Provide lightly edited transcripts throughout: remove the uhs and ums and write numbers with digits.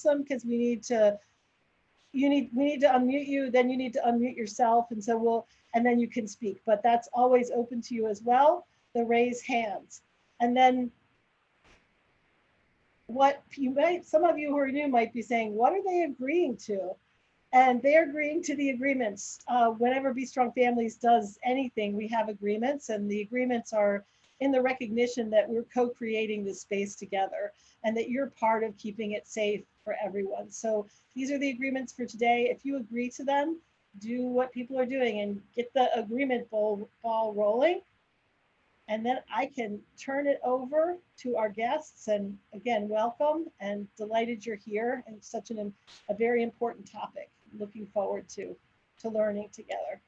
because we need to unmute you, then you need to unmute yourself, and so and then you can speak, but that's always open to you as well, the raise hands. And then some of you who are new might be saying, what are they agreeing to? And they're agreeing to the agreements. Whenever Be Strong Families does anything, we have agreements, and the agreements are in the recognition that we're co-creating this space together and that you're part of keeping it safe for everyone. So these are the agreements for today. If you agree to them, do what people are doing and get the agreement ball rolling. And then I can turn it over to our guests. And again, welcome and delighted you're here, and such a very important topic. Looking forward to learning together.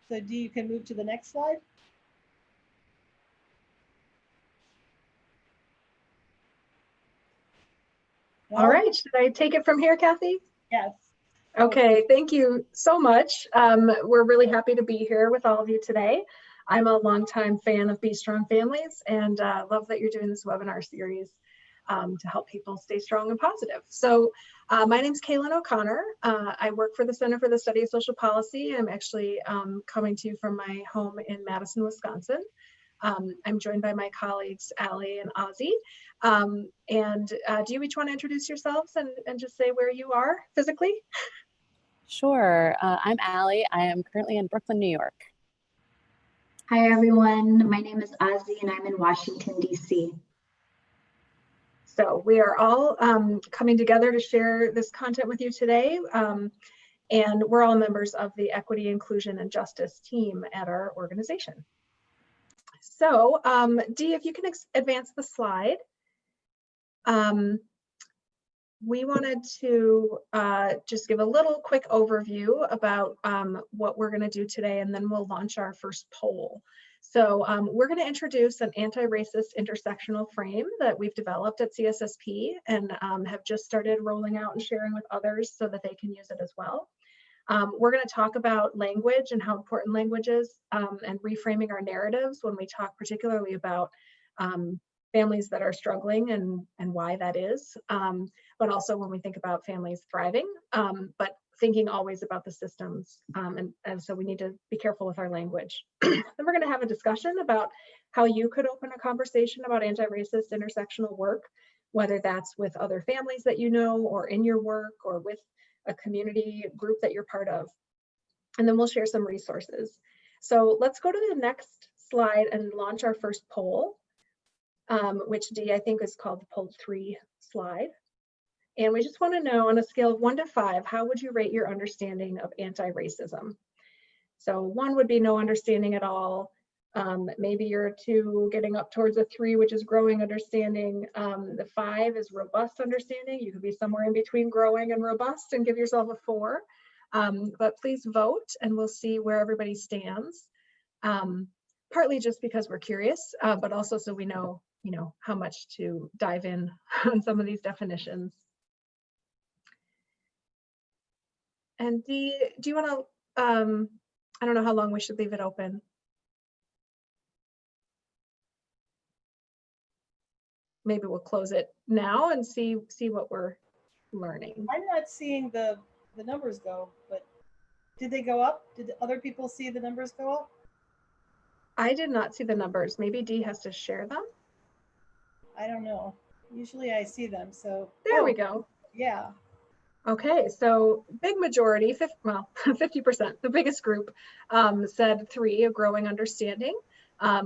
So Dee, you can move to the next slide. All right, should I take it from here, Kathy? Yes. Okay, thank you so much. We're really happy to be here with all of you today. I'm a longtime fan of Be Strong Families, and love that you're doing this webinar series to help people stay strong and positive. So my name is Kaylin O'Connor. I work for the Center for the Study of Social Policy. I'm actually coming to you from my home in Madison, Wisconsin. I'm joined by my colleagues, Allie and Ozzy. Do you each want to introduce yourselves and just say where you are physically? Sure. I'm Allie. I am currently in Brooklyn, New York. Hi, everyone. My name is Ozzy, and I'm in Washington, D.C. So we are all coming together to share this content with you today. And we're all members of the Equity, Inclusion, and Justice team at our organization. So Dee, if you can advance the slide. We wanted to just give a little quick overview about what we're going to do today, and then we'll launch our first poll. So we're going to introduce an anti-racist intersectional frame that we've developed at CSSP and have just started rolling out and sharing with others so that they can use it as well. We're going to talk about language and how important language is, and reframing our narratives when we talk particularly about families that are struggling and why that is, but also when we think about families thriving, but thinking always about the systems. And so we need to be careful with our language. Then we're going to have a discussion about how you could open a conversation about anti-racist intersectional work, whether that's with other families that you know, or in your work, or with a community group that you're part of. And then we'll share some resources. So let's go to the next slide and launch our first poll. Which Dee, I think is called the poll 3 slide. And we just want to know, on a scale of 1 to 5, how would you rate your understanding of anti-racism? So 1 would be no understanding at all. Maybe you're a 2 getting up towards a 3, which is growing understanding. The 5 is robust understanding. You could be somewhere in between growing and robust and give yourself a 4. But please vote and we'll see where everybody stands. Partly just because we're curious, but also so we know, how much to dive in on some of these definitions. And Dee, do you want to, I don't know how long we should leave it open. Maybe we'll close it now and see what we're learning. I'm not seeing the numbers go, but did they go up? Did other people see the numbers go up? I did not see the numbers. Maybe Dee has to share them. I don't know. Usually I see them, so. There we go. Yeah. Okay, so big majority, 50%, the biggest group said 3, a growing understanding. A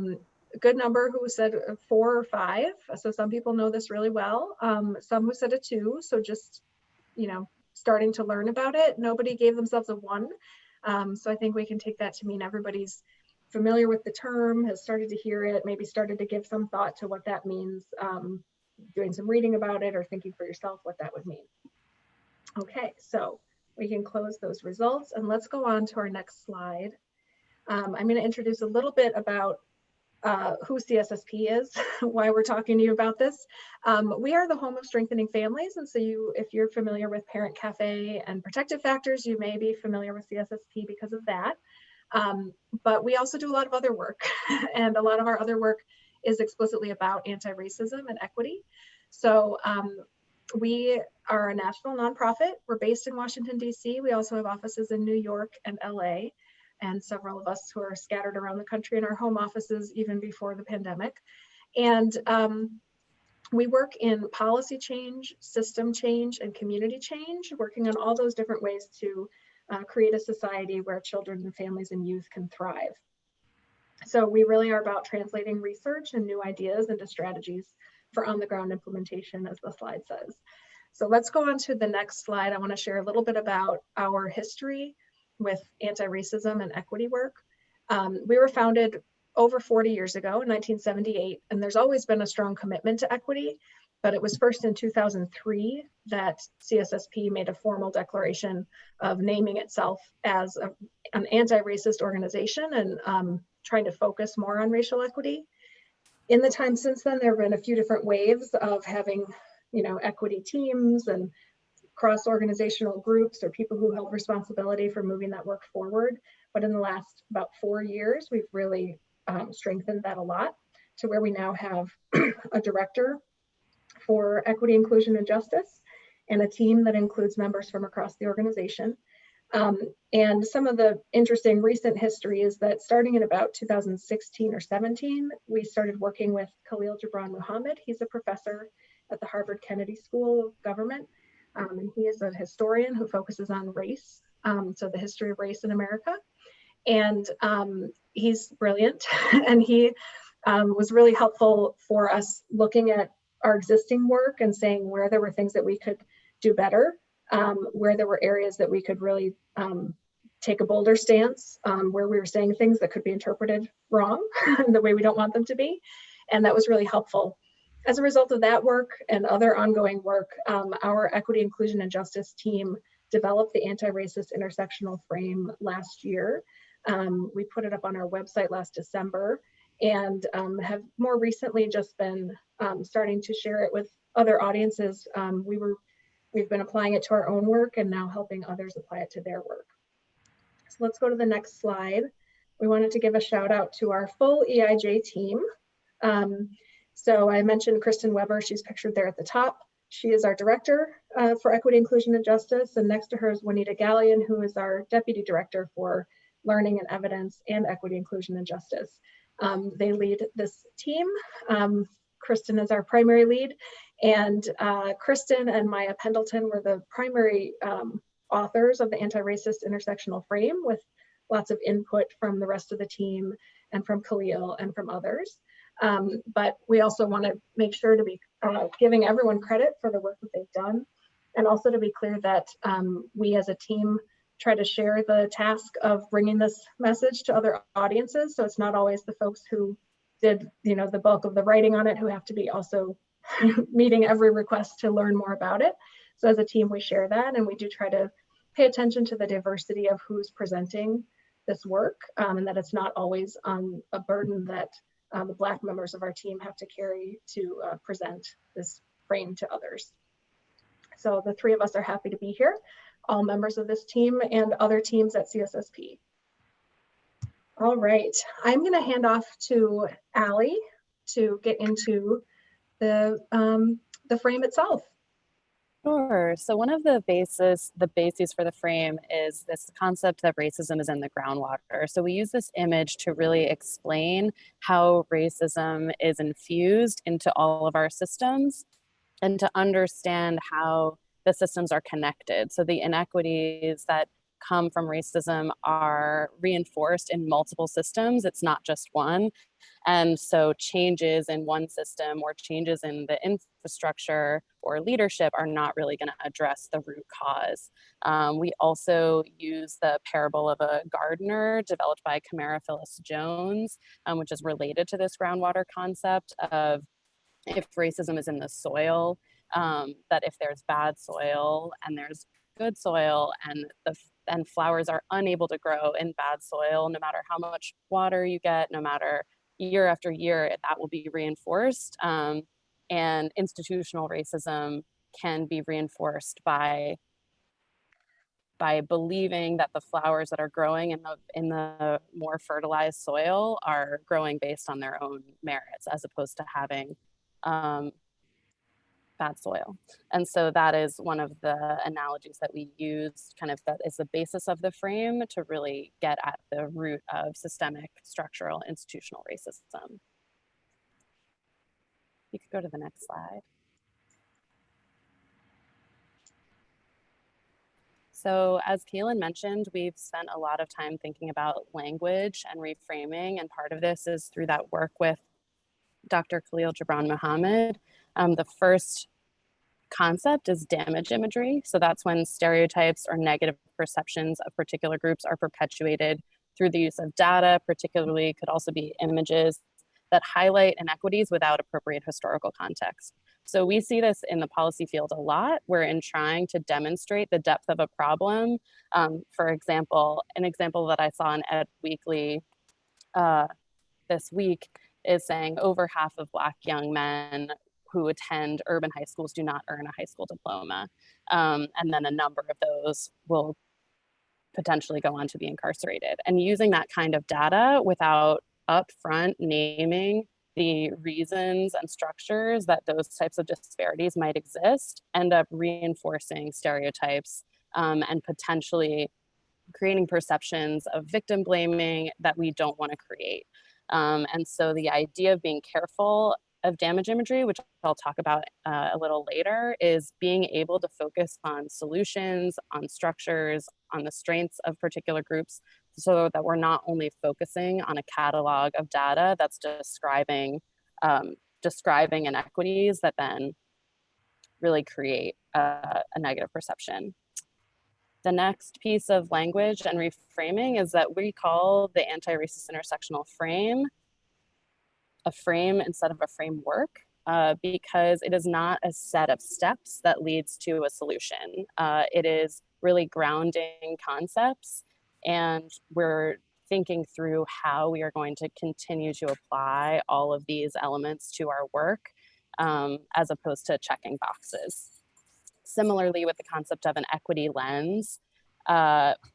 good number who said 4 or 5. So some people know this really well. Some who said a 2, so just, starting to learn about it. Nobody gave themselves a 1. So I think we can take that to mean everybody's familiar with the term, has started to hear it, maybe started to give some thought to what that means, doing some reading about it or thinking for yourself what that would mean. Okay, so we can close those results and let's go on to our next slide. I'm going to introduce a little bit about who CSSP is, why we're talking to you about this. We are the home of Strengthening Families, and so if you're familiar with Parent Cafe and Protective Factors, you may be familiar with CSSP because of that. But we also do a lot of other work, and a lot of our other work is explicitly about anti-racism and equity. So We are a national nonprofit. We're based in Washington, D.C. We also have offices in New York and LA, and several of us who are scattered around the country in our home offices even before the pandemic. And we work in policy change, system change, and community change, working on all those different ways to create a society where children and families and youth can thrive. So we really are about translating research and new ideas into strategies for on-the-ground implementation, as the slide says. So let's go on to the next slide. I want to share a little bit about our history with anti-racism and equity work. We were founded over 40 years ago in 1978, and there's always been a strong commitment to equity, but it was first in 2003 that CSSP made a formal declaration of naming itself as an anti-racist organization and trying to focus more on racial equity. In the time since then, there have been a few different waves of having, equity teams and cross-organizational groups or people who held responsibility for moving that work forward. But in the last about 4 years, we've really strengthened that a lot to where we now have a director for equity, inclusion, and justice, and a team that includes members from across the organization. And some of the interesting recent history is that starting in about 2016 or 17, we started working with Khalil Gibran Muhammad. He's a professor at the Harvard Kennedy School of Government. And he is a historian who focuses on race, so the history of race in America. And he's brilliant, and he was really helpful for us looking at our existing work and saying where there were things that we could do better, where there were areas that we could really take a bolder stance, where we were saying things that could be interpreted wrong, the way we don't want them to be. And that was really helpful. As a result of that work and other ongoing work, our Equity, Inclusion, and Justice team developed the Anti-Racist Intersectional Frame last year. We put it up on our website last December and have more recently just been starting to share it with other audiences. We've been applying it to our own work and now helping others apply it to their work. So let's go to the next slide. We wanted to give a shout out to our full EIJ team. So I mentioned Kristen Weber, she's pictured there at the top. She is our director for Equity, Inclusion, and Justice. And next to her is Juanita Gallion, who is our deputy director for Learning and Evidence and Equity, Inclusion, and Justice. They lead this team. Kristen is our primary lead, and Kristen and Maya Pendleton were the primary authors of the Anti-Racist Intersectional Frame, with lots of input from the rest of the team and from Khalil and from others. But we also want to make sure to be giving everyone credit for the work that they've done, and also to be clear that we as a team try to share the task of bringing this message to other audiences. So it's not always the folks who did, the bulk of the writing on it who have to be also meeting every request to learn more about it. So as a team, we share that, and we do try to pay attention to the diversity of who's presenting this work, and that it's not always a burden that the Black members of our team have to carry to present this frame to others. So the three of us are happy to be here, all members of this team and other teams at CSSP. All right, I'm going to hand off to Allie to get into the frame itself. Sure. So one of the bases for the frame is this concept that racism is in the groundwater. So we use this image to really explain how racism is infused into all of our systems and to understand how the systems are connected. So the inequities that come from racism are reinforced in multiple systems. It's not just one. And so changes in one system or changes in the infrastructure or leadership are not really going to address the root cause. We also use the parable of a gardener developed by Camara Phyllis Jones, which is related to this groundwater concept of if racism is in the soil, that if there's bad soil and there's good soil and flowers are unable to grow in bad soil, no matter how much water you get, no matter year after year, that will be reinforced. And institutional racism can be reinforced by believing that the flowers that are growing in the more fertilized soil are growing based on their own merits, as opposed to having bad soil. And so that is one of the analogies that we use, kind of that is the basis of the frame to really get at the root of systemic, structural, institutional racism. You could go to the next slide. So as Kaylin mentioned, we've spent a lot of time thinking about language and reframing, and part of this is through that work with Dr. Khalil Gibran Muhammad. The first concept is damage imagery. So that's when stereotypes or negative perceptions of particular groups are perpetuated through the use of data, particularly could also be images that highlight inequities without appropriate historical context. So we see this in the policy field a lot, where in trying to demonstrate the depth of a problem, for example, an example that I saw in Ed Weekly this week is saying over half of Black young men who attend urban high schools do not earn a high school diploma. And then a number of those will potentially go on to be incarcerated. And using that kind of data without upfront naming the reasons and structures that those types of disparities might exist end up reinforcing stereotypes and potentially creating perceptions of victim blaming that we don't want to create. And so the idea of being careful of damage imagery, which I'll talk about a little later, is being able to focus on solutions, on structures, on the strengths of particular groups, so that we're not only focusing on a catalog of data that's describing inequities that then really create a negative perception. The next piece of language and reframing is that we call the anti-racist intersectional frame a frame instead of a framework, because it is not a set of steps that leads to a solution. It is really grounding concepts, and we're thinking through how we are going to continue to apply all of these elements to our work, as opposed to checking boxes. Similarly, with the concept of an equity lens,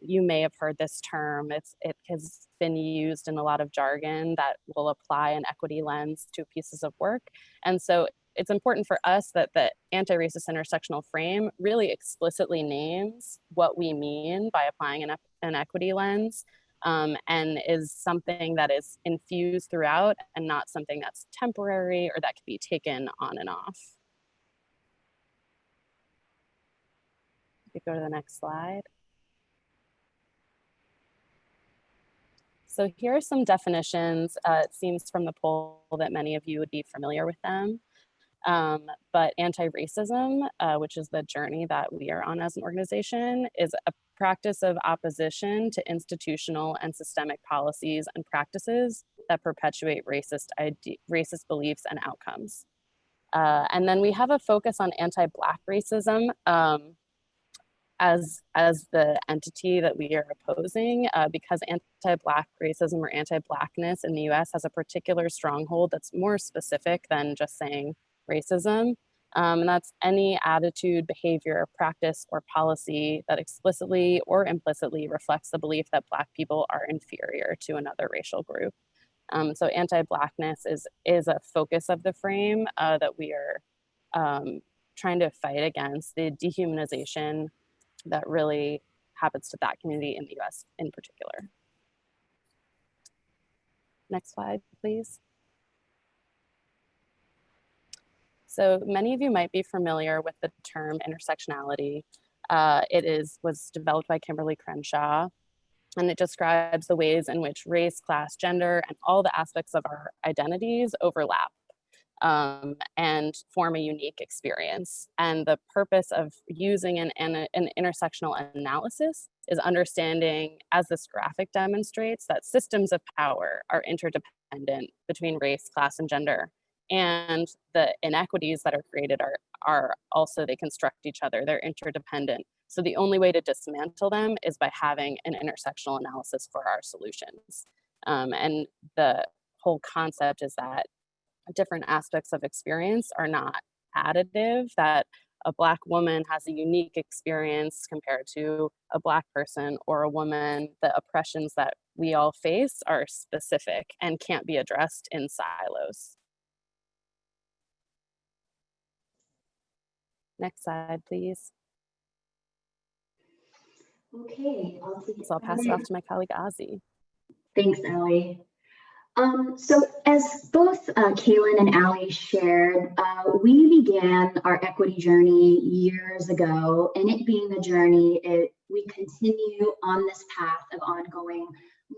you may have heard this term. It has been used in a lot of jargon that will apply an equity lens to pieces of work. And so it's important for us that the anti-racist intersectional frame really explicitly names what we mean by applying an equity lens, and is something that is infused throughout and not something that's temporary or that can be taken on and off. You could go to the next slide. So here are some definitions. It seems from the poll that many of you would be familiar with them. But anti-racism, which is the journey that we are on as an organization, is a practice of opposition to institutional and systemic policies and practices that perpetuate racist beliefs and outcomes. And then we have a focus on anti-Black racism, as the entity that we are opposing, because anti-Black racism or anti-Blackness in the US has a particular stronghold that's more specific than just saying racism. And that's any attitude, behavior, practice, or policy that explicitly or implicitly reflects the belief that Black people are inferior to another racial group. So anti-Blackness is a focus of the frame that we are trying to fight against, the dehumanization that really happens to that community in the US in particular. Next slide, please. So many of you might be familiar with the term intersectionality. It was developed by Kimberly Crenshaw, and it describes the ways in which race, class, gender, and all the aspects of our identities overlap and form a unique experience. And the purpose of using an intersectional analysis is understanding, as this graphic demonstrates, that systems of power are interdependent between race, class, and gender. And the inequities that are created are also, they construct each other, they're interdependent. So the only way to dismantle them is by having an intersectional analysis for our solutions. And the whole concept is that different aspects of experience are not additive, that a Black woman has a unique experience compared to a Black person or a woman. The oppressions that we all face are specific and can't be addressed in silos. Next slide, please. Okay, I'll take it So I'll from pass it there. off to my colleague, Ozzy. Thanks, Allie. So as both Kaylin and Allie shared, we began our equity journey years ago, and it being a journey, we continue on this path of ongoing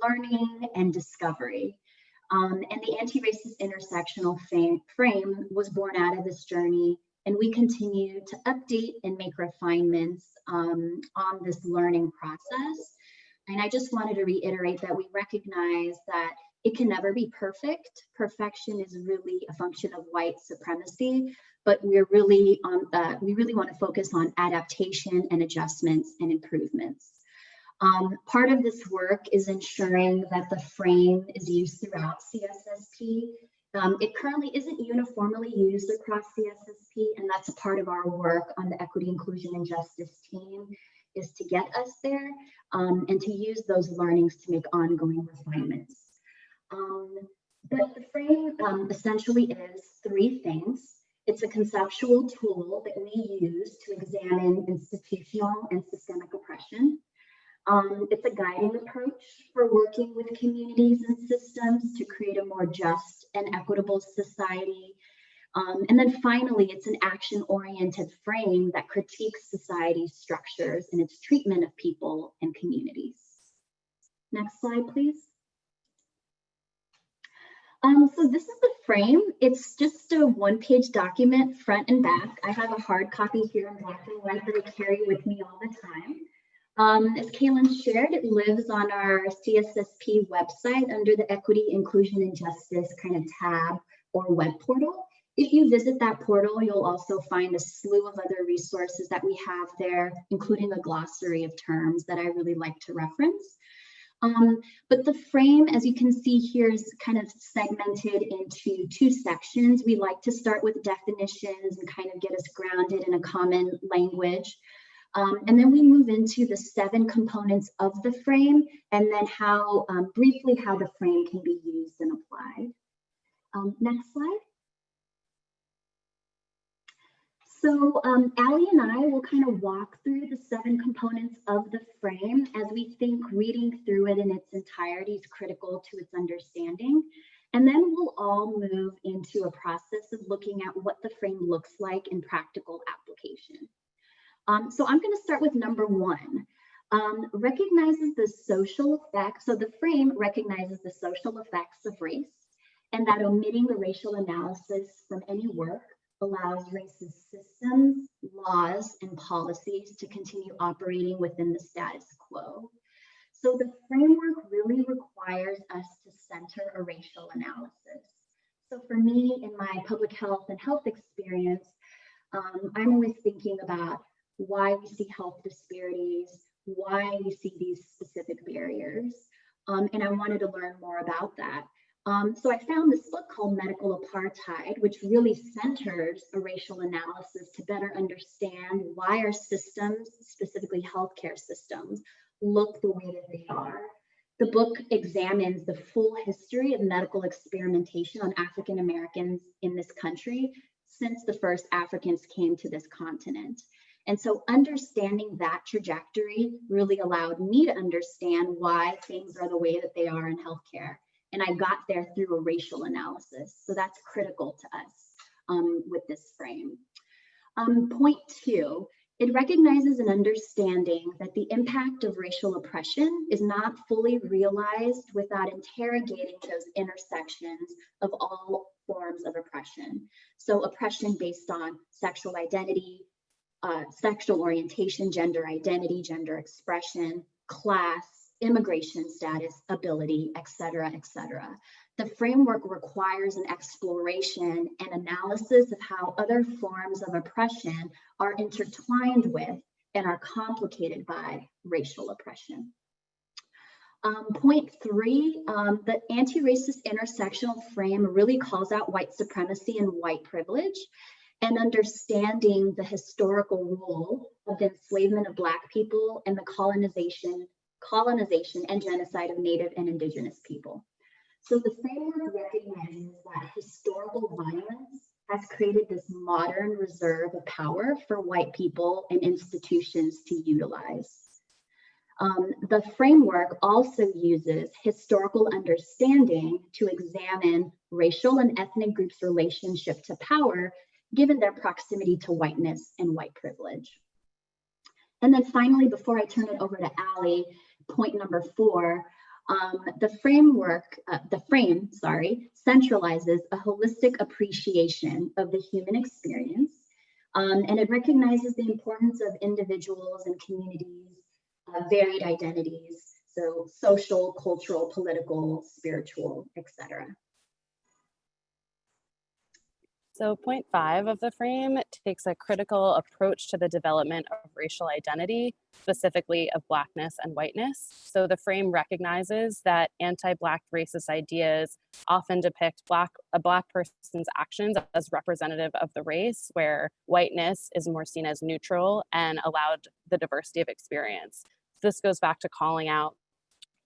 learning and discovery. And the Anti-Racist Intersectional Frame was born out of this journey, and we continue to update and make refinements on this learning process. And I just wanted to reiterate that we recognize that it can never be perfect. Perfection is really a function of white supremacy, but we really want to focus on adaptation and adjustments and improvements. Part of this work is ensuring that the frame is used throughout CSSP. It currently isn't uniformly used across CSSP, and that's a part of our work on the Equity, Inclusion, and Justice team, is to get us there and to use those learnings to make ongoing refinements. But the frame essentially is three things. It's a conceptual tool that we use to examine institutional and systemic oppression. It's a guiding approach for working with communities and systems to create a more just and equitable society. And then finally, it's an action-oriented frame that critiques society's structures and its treatment of people and communities. Next slide, please. So this is the frame. It's just a one-page document, front and back. I have a hard copy here in black and white that I carry with me all the time. As Kaylin shared, it lives on our CSSP website under the Equity, Inclusion, and Justice kind of tab or web portal. If you visit that portal, you'll also find a slew of other resources that we have there, including a glossary of terms that I really like to reference. But the frame, as you can see here, is kind of segmented into two sections. We like to start with definitions and kind of get us grounded in a common language. And then we move into the 7 components of the frame, and then how briefly how the frame can be used and applied. Next slide. So Allie and I will kind of walk through the 7 components of the frame, as we think reading through it in its entirety is critical to its understanding. And then we'll all move into a process of looking at what the frame looks like in practical application. So I'm going to start with number 1. Recognizes the social effects. So the frame recognizes the social effects of race, and that omitting the racial analysis from any work allows racist systems, laws, and policies to continue operating within the status quo. So the framework really requires us to center a racial analysis. So for me, in my public health and health experience, I'm always thinking about why we see health disparities, why we see these specific barriers, and I wanted to learn more about that. So I found this book called Medical Apartheid, which really centers a racial analysis to better understand why our systems, specifically healthcare systems, look the way that they are. The book examines the full history of medical experimentation on African Americans in this country since the first Africans came to this continent. And so understanding that trajectory really allowed me to understand why things are the way that they are in healthcare. And I got there through a racial analysis. So that's critical to us with this frame. Point 2, it recognizes an understanding that the impact of racial oppression is not fully realized without interrogating those intersections of all forms of oppression. So oppression based on sexual identity, sexual orientation, gender identity, gender expression, class, immigration status, ability, et cetera, et cetera. The framework requires an exploration and analysis of how other forms of oppression are intertwined with and are complicated by racial oppression. Point 3, the anti-racist intersectional frame really calls out white supremacy and white privilege, and understanding the historical role of the enslavement of Black people and the colonization and genocide of Native and Indigenous people. So the framework recognizes that historical violence has created this modern reserve of power for white people and institutions to utilize. The framework also uses historical understanding to examine racial and ethnic groups' relationship to power, given their proximity to whiteness and white privilege. And then finally, before I turn it over to Allie, point number 4, the frame centralizes a holistic appreciation of the human experience, and it recognizes the importance of individuals and communities, varied identities, so social, cultural, political, spiritual, etc. So point 5 of the frame takes a critical approach to the development of racial identity, specifically of Blackness and whiteness. So the frame recognizes that anti-Black racist ideas often depict a Black person's actions as representative of the race, where whiteness is more seen as neutral and allowed the diversity of experience. This goes back to calling out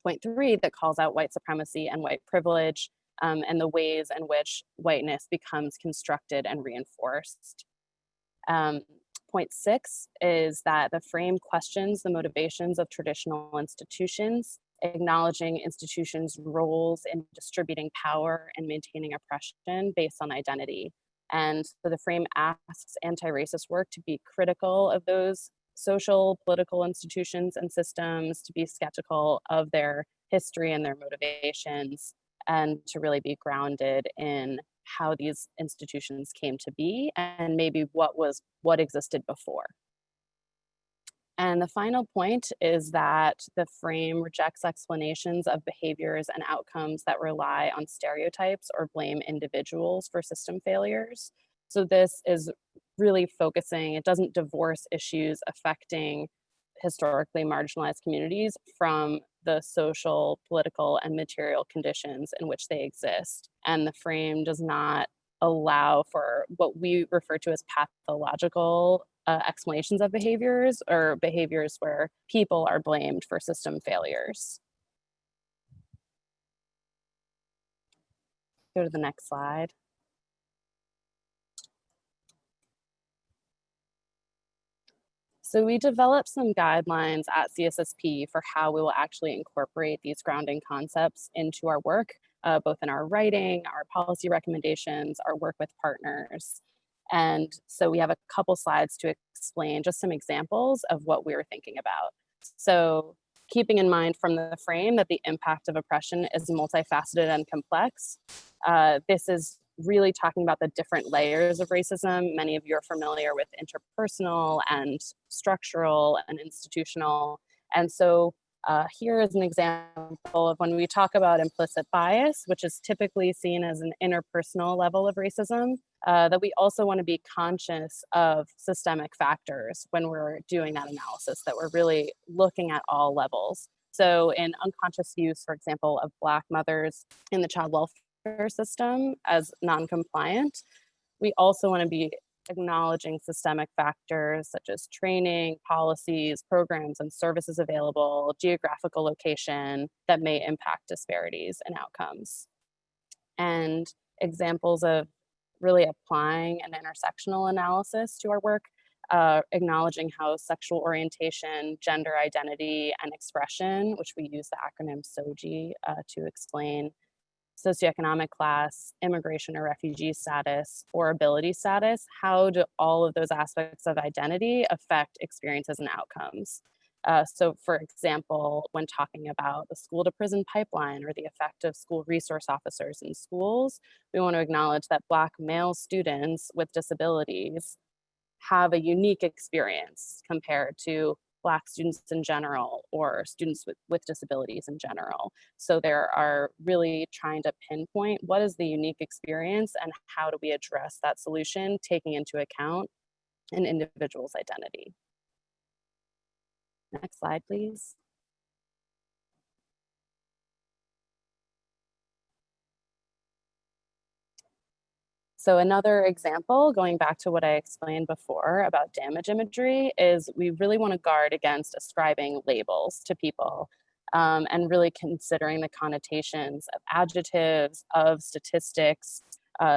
point 3 that calls out white supremacy and white privilege, and the ways in which whiteness becomes constructed and reinforced. Point 6 is that the frame questions the motivations of traditional institutions, acknowledging institutions' roles in distributing power and maintaining oppression based on identity. And so the frame asks anti-racist work to be critical of those social, political institutions and systems, to be skeptical of their history and their motivations, and to really be grounded in how these institutions came to be and maybe what existed before. And the final point is that the frame rejects explanations of behaviors and outcomes that rely on stereotypes or blame individuals for system failures. So this is really focusing, it doesn't divorce issues affecting historically marginalized communities from the social, political, and material conditions in which they exist. And the frame does not allow for what we refer to as pathological explanations of behaviors, or behaviors where people are blamed for system failures. Go to the next slide. So we developed some guidelines at CSSP for how we will actually incorporate these grounding concepts into our work, both in our writing, our policy recommendations, our work with partners. And so we have a couple slides to explain just some examples of what we were thinking about. So keeping in mind from the frame that the impact of oppression is multifaceted and complex, this is really talking about the different layers of racism. Many of you are familiar with interpersonal and structural and institutional. And so here is an example of when we talk about implicit bias, which is typically seen as an interpersonal level of racism, that we also want to be conscious of systemic factors when we're doing that analysis, that we're really looking at all levels. So in unconscious use, for example, of Black mothers in the child welfare system as non-compliant, we also want to be acknowledging systemic factors such as training, policies, programs, and services available, geographical location that may impact disparities in outcomes. And examples of really applying an intersectional analysis to our work, acknowledging how sexual orientation, gender identity, and expression, which we use the acronym SOGI to explain, socioeconomic class, immigration or refugee status, or ability status, how do all of those aspects of identity affect experiences and outcomes? So for example, when talking about the school to prison pipeline or the effect of school resource officers in schools, we want to acknowledge that Black male students with disabilities have a unique experience compared to Black students in general, or students with disabilities in general. So there are really trying to pinpoint what is the unique experience and how do we address that solution, taking into account an individual's identity. Next slide, please. So another example, going back to what I explained before about damage imagery, is we really want to guard against ascribing labels to people, and really considering the connotations of adjectives, of statistics,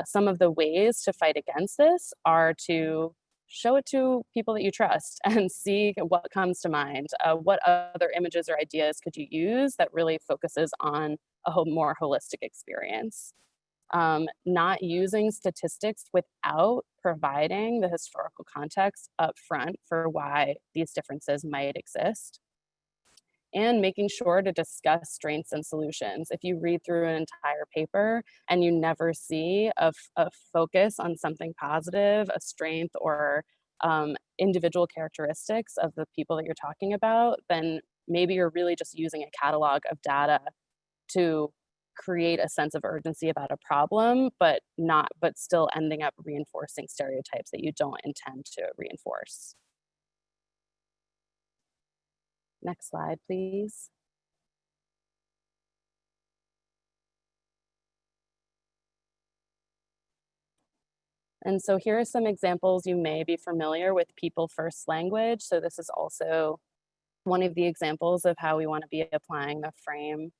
Some of the ways to fight against this are to show it to people that you trust and see what comes to mind. What other images or ideas could you use that really focuses on a more holistic experience? Not using statistics without providing the historical context up front for why these differences might exist. And making sure to discuss strengths and solutions. If you read through an entire paper and you never see a focus on something positive, a strength, or individual characteristics of the people that you're talking about, then maybe you're really just using a catalog of data to create a sense of urgency about a problem, but still ending up reinforcing stereotypes that you don't intend to reinforce. Next slide, please. And so here are some examples you may be familiar with people first language. So this is also one of the examples of how we want to be applying the frame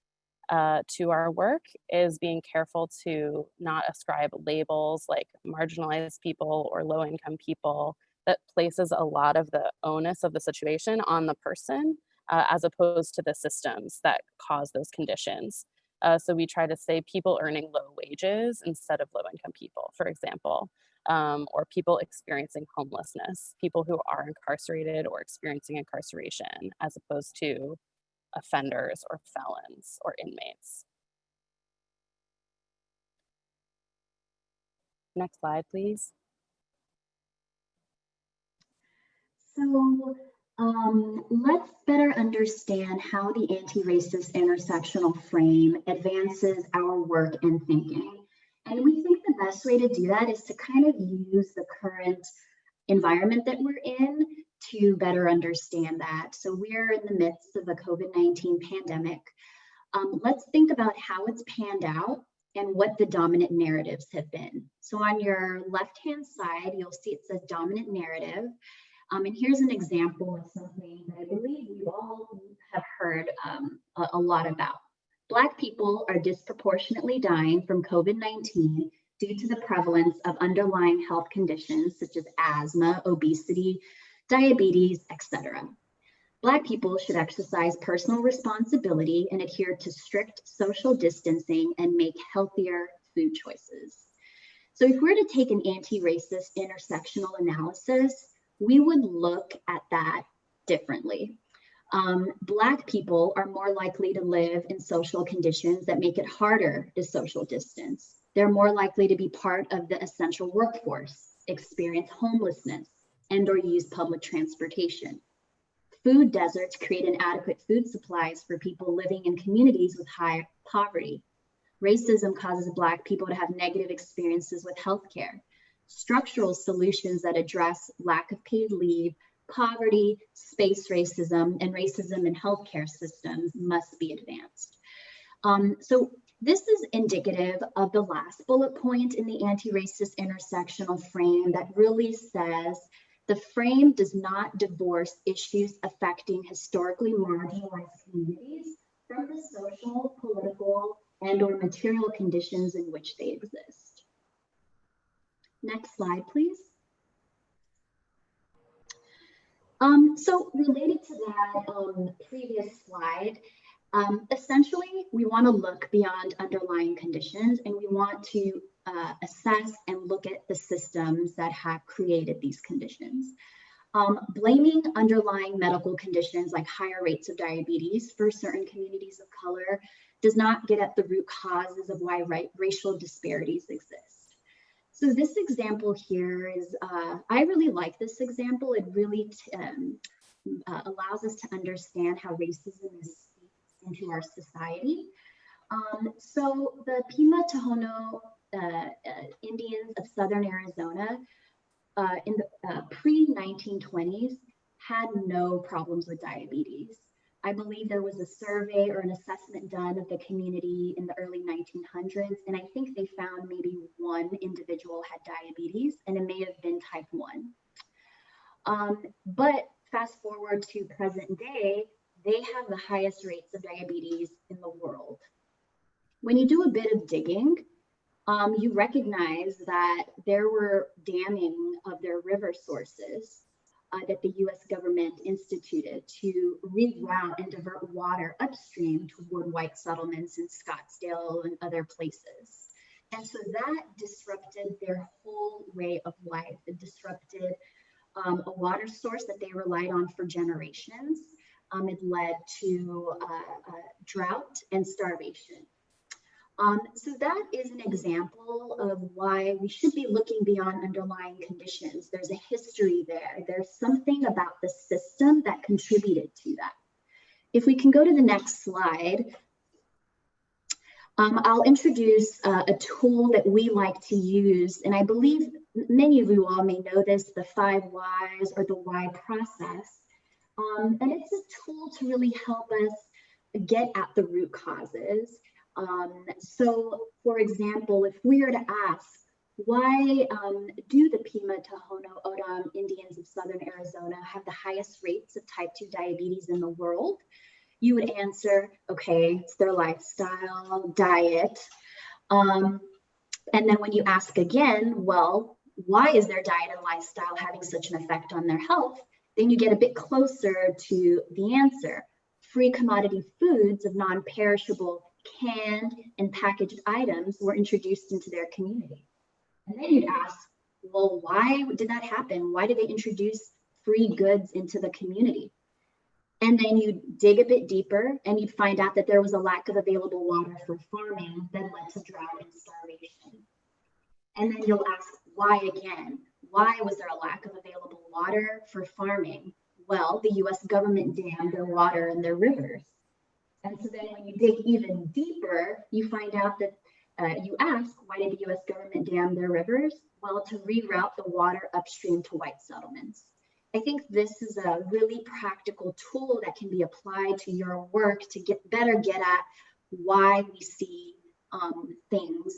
to our work, is being careful to not ascribe labels like marginalized people or low-income people that places a lot of the onus of the situation on the person as opposed to the systems that cause those conditions. So we try to say people earning low wages instead of low-income people, for example, or people experiencing homelessness, people who are incarcerated or experiencing incarceration, as opposed to offenders or felons or inmates. Next slide, please. So let's better understand how the anti-racist intersectional frame advances our work and thinking. And we think the best way to do that is to kind of use the current environment that we're in to better understand that. So we're in the midst of a COVID-19 pandemic. Let's think about how it's panned out and what the dominant narratives have been. So on your left-hand side, you'll see it says dominant narrative. And here's an example of something that I believe we all have heard a lot about. Black people are disproportionately dying from COVID-19 due to the prevalence of underlying health conditions such as asthma, obesity, diabetes, etc. Black people should exercise personal responsibility and adhere to strict social distancing and make healthier food choices. So if we're to take an anti-racist intersectional analysis, we would look at that differently. Black people are more likely to live in social conditions that make it harder to social distance. They're more likely to be part of the essential workforce, experience homelessness, and or use public transportation. Food deserts create inadequate food supplies for people living in communities with high poverty. Racism causes Black people to have negative experiences with healthcare. Structural solutions that address lack of paid leave, poverty, space racism, and racism in healthcare systems must be advanced. So this is indicative of the last bullet point in the anti-racist intersectional frame that really says the frame does not divorce issues affecting historically marginalized communities from the social, political, and or material conditions in which they exist. Next slide, please. So related to that previous slide, essentially, we want to look beyond underlying conditions and we want to assess and look at the systems that have created these conditions. Blaming underlying medical conditions like higher rates of diabetes for certain communities of color does not get at the root causes of why racial disparities exist. So this example here is, I really like this example. It really allows us to understand how racism is into our society. So the Pima Tohono Indians of Southern Arizona in the pre-1920s had no problems with diabetes. I believe there was a survey or an assessment done of the community in the early 1900s, and I think they found maybe one individual had diabetes, and it may have been type 1. But fast forward to present day, they have the highest rates of diabetes in the world. When you do a bit of digging, you recognize that there were damming of their river sources that the US government instituted to reroute and divert water upstream toward white settlements in Scottsdale and other places. And so that disrupted their whole way of life. It disrupted a water source that they relied on for generations. It led to drought and starvation. So that is an example of why we should be looking beyond underlying conditions. There's a history there. There's something about the system that contributed to that. If we can go to the next slide, I'll introduce a tool that we like to use, and I believe many of you all may know this, the 5 whys or the why process. And it's a tool to really help us get at the root causes. So, for example, if we are to ask, why do the Pima, Tohono O'odham Indians of Southern Arizona have the highest rates of type 2 diabetes in the world? You would answer, okay, it's their lifestyle, diet. And then when you ask again, well, why is their diet and lifestyle having such an effect on their health? Then you get a bit closer to the answer. Free commodity foods of non-perishable canned and packaged items were introduced into their community. And then you'd ask, well, why did that happen? Why did they introduce free goods into the community? And then you dig a bit deeper and you'd find out that there was a lack of available water for farming that led to drought and starvation. And then you'll ask, why again? Why was there a lack of available water for farming? Well, the US government dammed their water in their rivers. And so then when you dig even deeper, you find out that you ask, why did the US government dam their rivers? Well, to reroute the water upstream to white settlements. I think this is a really practical tool that can be applied to your work to better get at why we see things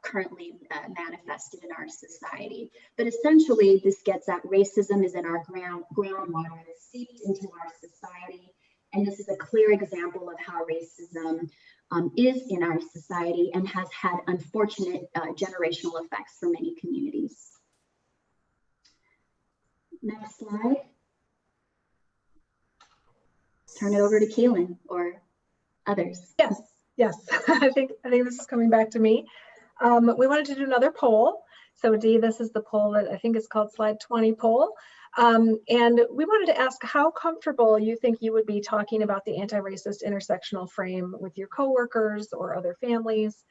currently manifested in our society. But essentially, this gets at racism is in our groundwater, it's seeped into our society. And this is a clear example of how racism is in our society and has had unfortunate generational effects for many communities. Next slide. Turn it over to Kaylin or others. Yes, I think this is coming back to me. We wanted to do another poll. So Dee, this is the poll that I think is called Slide 20 poll. And we wanted to ask how comfortable you think you would be talking about the anti-racist intersectional frame with your coworkers or other families,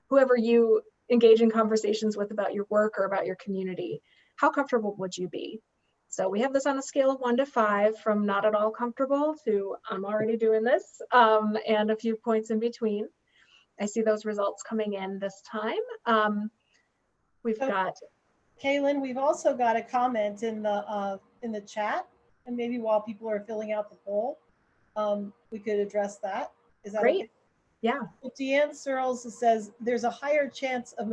whoever you engage in conversations with about your work or about your community. How comfortable would you be? So we have this on a scale of 1 to 5, from not at all comfortable to I'm already doing this, and a few points in between. I see those results coming in this time. We've got Kaylin, we've also got a comment in the chat, and maybe while people are filling out the poll, we could address that. Is that great? Okay? Yeah. Deanne Searles says there's a higher chance of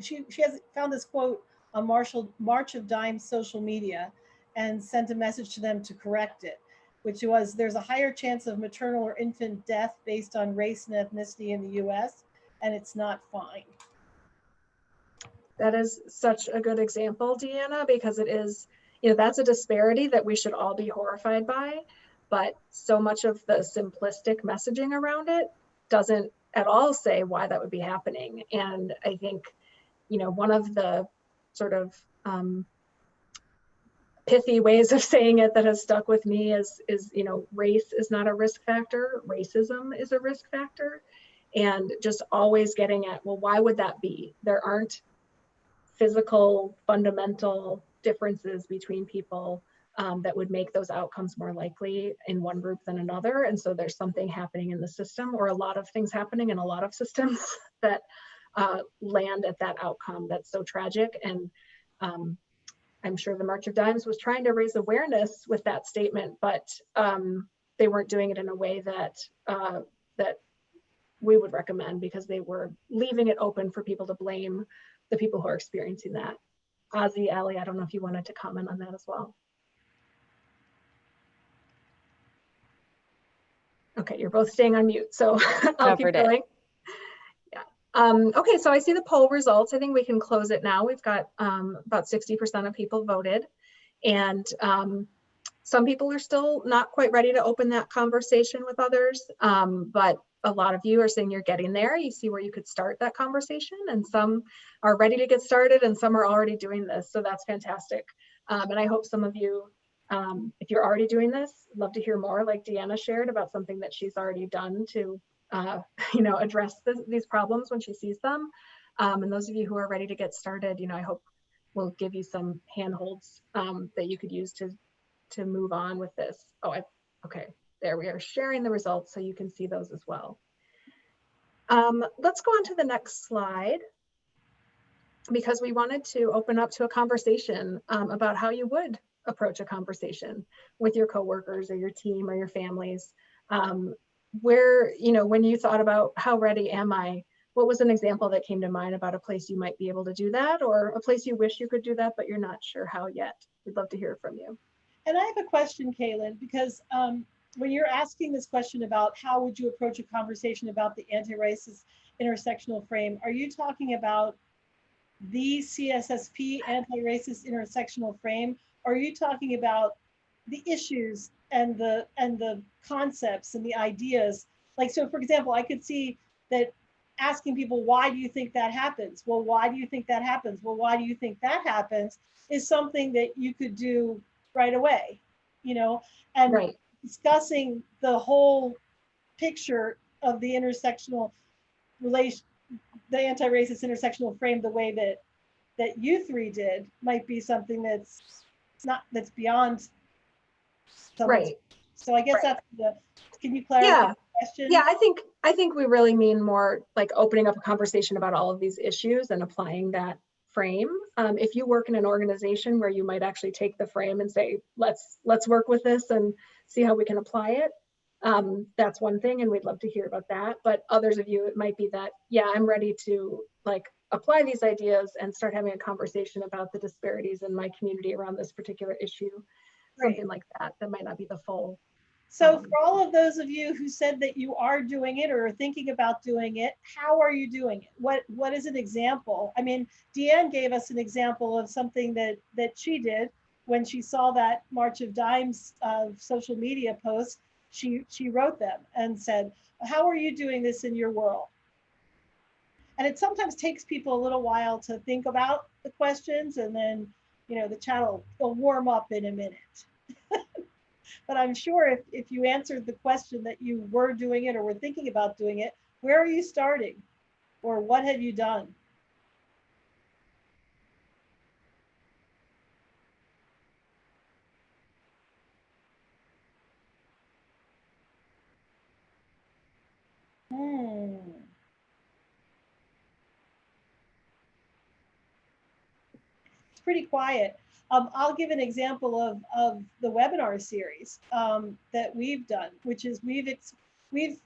she has found this quote on March of Dimes social media and sent a message to them to correct it, which was there's a higher chance of maternal or infant death based on race and ethnicity in the US, and it's not fine. That is such a good example, Deanna, because it is, that's a disparity that we should all be horrified by, but so much of the simplistic messaging around it doesn't at all say why that would be happening. And I think, one of the sort of pithy ways of saying it that has stuck with me is race is not a risk factor, racism is a risk factor. And just always getting at, well, why would that be? There aren't physical fundamental differences between people that would make those outcomes more likely in one group than another. And so there's something happening in the system, or a lot of things happening in a lot of systems that land at that outcome that's so tragic. And I'm sure the March of Dimes was trying to raise awareness with that statement, but they weren't doing it in a way that that we would recommend, because they were leaving it open for people to blame the people who are experiencing that. Ozzy, Allie, I don't know if you wanted to comment on that as well. Okay, you're both staying on mute, so I'll keep going. Yeah. Okay, so I see the poll results. I think we can close it now. We've got about 60% of people voted, and some people are still not quite ready to open that conversation with others, but a lot of you are saying you're getting there. You see where you could start that conversation, and some are ready to get started, and some are already doing this, so that's fantastic. And I hope some of you, if you're already doing this, I'd love to hear more, like Deanna shared, about something that she's already done to address these problems when she sees them. And those of you who are ready to get started, I hope we'll give you some handholds that you could use to move on with this. Okay, there we are sharing the results so you can see those as well. Let's go on to the next slide, because we wanted to open up to a conversation about how you would approach a conversation with your coworkers or your team or your families. Where, when you thought about how ready am I, what was an example that came to mind about a place you might be able to do that, or a place you wish you could do that, but you're not sure how yet? We'd love to hear from you. And I have a question, Kaylin, because when you're asking this question about how would you approach a conversation about the anti-racist intersectional frame, are you talking about the CSSP anti-racist intersectional frame? Or are you talking about the issues and the concepts and the ideas? Like, so for example, I could see that asking people, why do you think that happens? Well, why do you think that happens? Well, why do you think that happens? Is something that you could do right away, and right. Discussing the whole picture of the intersectional relation, the anti-racist intersectional frame, the way that you three did, might be something that's beyond someone's. Right. So I guess right. that's can you clarify the question? Yeah, I think we really mean more like opening up a conversation about all of these issues and applying that frame. If you work in an organization where you might actually take the frame and say, let's work with this and see how we can apply it, that's one thing, and we'd love to hear about that. But others of you, it might be that, yeah, I'm ready to apply these ideas and start having a conversation about the disparities in my community around this particular issue. Right. Something like that might not be the full. So for all of those of you who said that you are doing it or are thinking about doing it, how are you doing it? What is an example? I mean, Deanne gave us an example of something that she did when she saw that March of Dimes social media post. She wrote them and said, how are you doing this in your world? And it sometimes takes people a little while to think about the questions, and then, the chat will warm up in a minute. But I'm sure if you answered the question that you were doing it or were thinking about doing it, where are you starting? Or what have you done? It's pretty quiet. I'll give an example of the webinar series that we've done, which is we've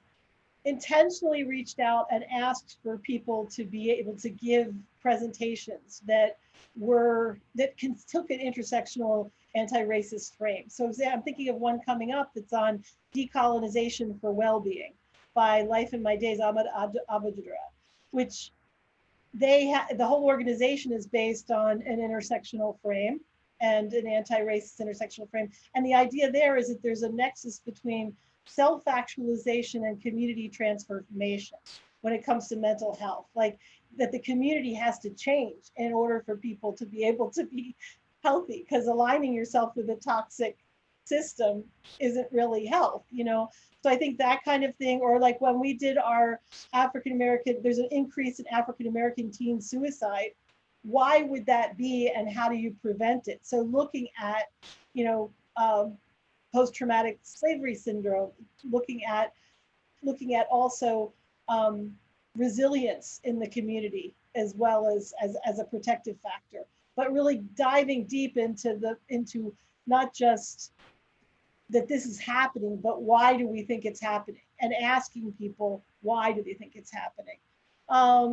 intentionally reached out and asked for people to be able to give presentations that took an intersectional anti-racist frame. So I'm thinking of one coming up that's on decolonization for well-being by Life in My Days Ahmed Abadudra, which the whole organization is based on an intersectional frame and an anti-racist intersectional frame. And the idea there is that there's a nexus between self-actualization and community transformation when it comes to mental health, like that the community has to change in order for people to be able to be healthy, because aligning yourself with a toxic system isn't really health, So I think that kind of thing, or like when we did our African-American, there's an increase in African-American teen suicide. Why would that be, and how do you prevent it? So looking at, post-traumatic slavery syndrome, looking at also resilience in the community as well as a protective factor, but really diving deep into not just that this is happening, but why do we think it's happening, and asking people, why do they think it's happening?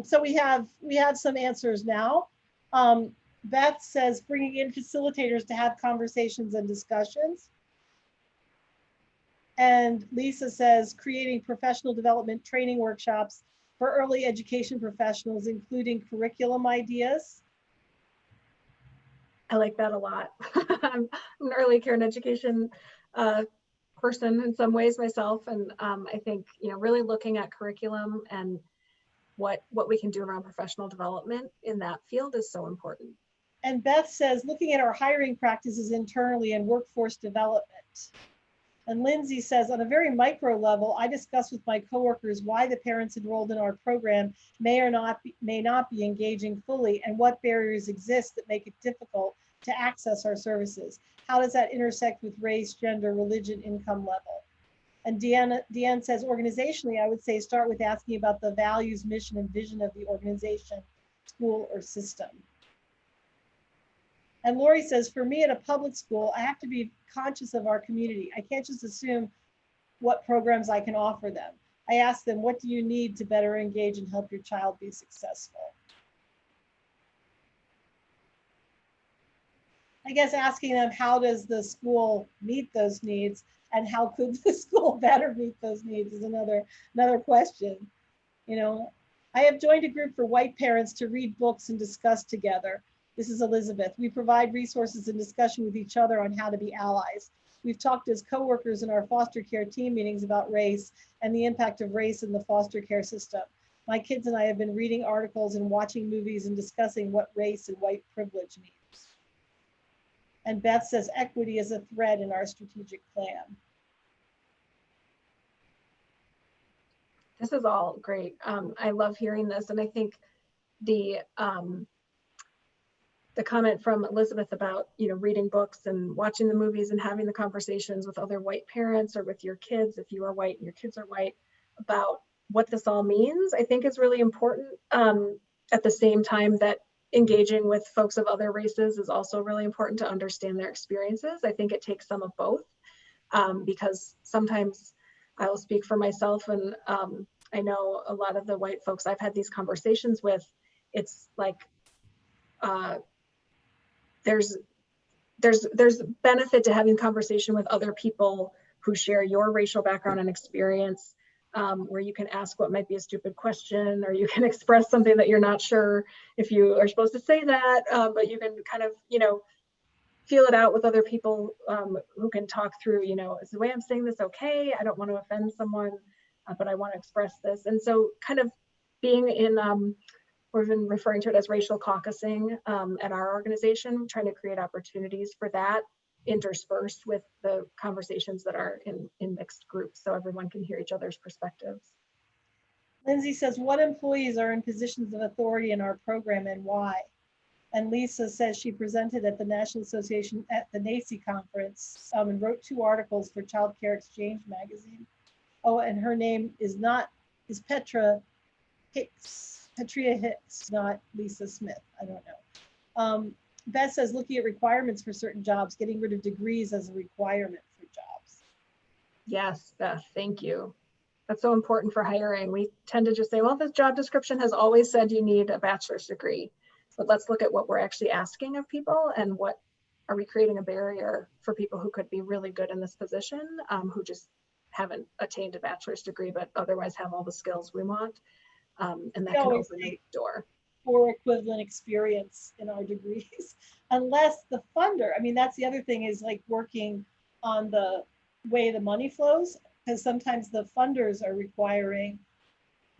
So we have some answers now. Beth says, bringing in facilitators to have conversations and discussions. And Lisa says, creating professional development training workshops for early education professionals, including curriculum ideas. I like that a lot. I'm an early care and education person in some ways myself, and I think really looking at curriculum and what we can do around professional development in that field is so important. And Beth says, looking at our hiring practices internally and workforce development. And Lindsay says, on a very micro level, I discuss with my coworkers why the parents enrolled in our program may not be engaging fully, and what barriers exist that make it difficult to access our services. How does that intersect with race, gender, religion, income level? And Deanne says, organizationally, I would say start with asking about the values, mission, and vision of the organization, school, or system. And Lori says, for me at a public school, I have to be conscious of our community. I can't just assume what programs I can offer them. I ask them, what do you need to better engage and help your child be successful? I guess asking them, how does the school meet those needs, and how could the school better meet those needs is another question. I have joined a group for white parents to read books and discuss together. This is Elizabeth. We provide resources and discussion with each other on how to be allies. We've talked as coworkers in our foster care team meetings about race and the impact of race in the foster care system. My kids and I have been reading articles and watching movies and discussing what race and white privilege means. And Beth says equity is a thread in our strategic plan. This is all great. I love hearing this, and I think the comment from Elizabeth about reading books and watching the movies and having the conversations with other white parents or with your kids, if you are white and your kids are white, about what this all means, I think is really important. At the same time that engaging with folks of other races is also really important to understand their experiences. I think it takes some of both, because sometimes I will speak for myself, and I know a lot of the white folks I've had these conversations with, it's like there's benefit to having conversation with other people who share your racial background and experience, where you can ask what might be a stupid question, or you can express something that you're not sure if you are supposed to say that, but you can kind of, feel it out with other people who can talk through, is the way I'm saying this okay? I don't want to offend someone, but I want to express this. And so kind of being in, we've been referring to it as racial caucusing at our organization, trying to create opportunities for that interspersed with the conversations that are in mixed groups, so everyone can hear each other's perspectives. Lindsay says, what employees are in positions of authority in our program and why? And Lisa says she presented at the National Association at the NACI conference and wrote 2 articles for Child Care Exchange magazine. Oh, and her name is Petria Hicks, not Lisa Smith. I don't know. Beth says, looking at requirements for certain jobs, getting rid of degrees as a requirement for jobs. Yes, Beth, thank you. That's so important for hiring. We tend to just say, well, this job description has always said you need a bachelor's degree, but let's look at what we're actually asking of people, and what are we creating a barrier for people who could be really good in this position, who just haven't attained a bachelor's degree, but otherwise have all the skills we want. And that can open the door. Or equivalent experience in our degrees, unless the funder, I mean, that's the other thing, is like working on the way the money flows, because sometimes the funders are requiring